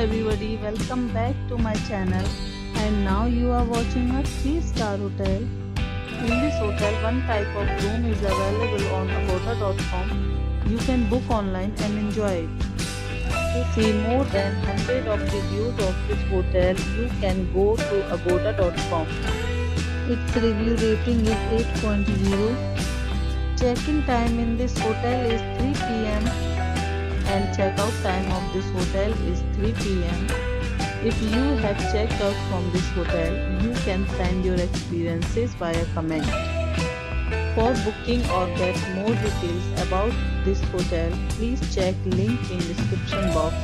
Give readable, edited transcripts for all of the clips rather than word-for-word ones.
everybody, welcome back to my channel, and now you are watching a 3-star hotel. In this hotel, one type of room is available on agoda.com. You can book online and enjoy it. To see more than 100 of reviews of this hotel, you can go to agoda.com. Its review rating is 8.0. Check-in time in this hotel is 3 p.m. and check-out time of this hotel is 3 p.m. If you have checked out from this hotel, you can send your experiences via comment. For booking or get more details about this hotel, please check link in description box.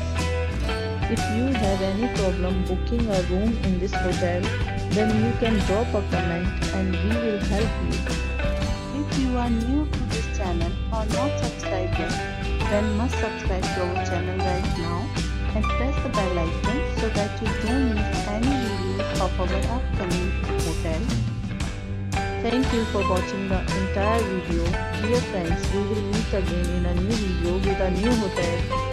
If you have any problem booking a room in this hotel, then you can drop a comment and we will help you. If you are new to this channel or not subscribed yet, then must subscribe to our channel right now and press the bell icon so that you don't miss any videos of our upcoming hotel. Thank you for watching the entire video. Dear friends, we will meet again in a new video with a new hotel.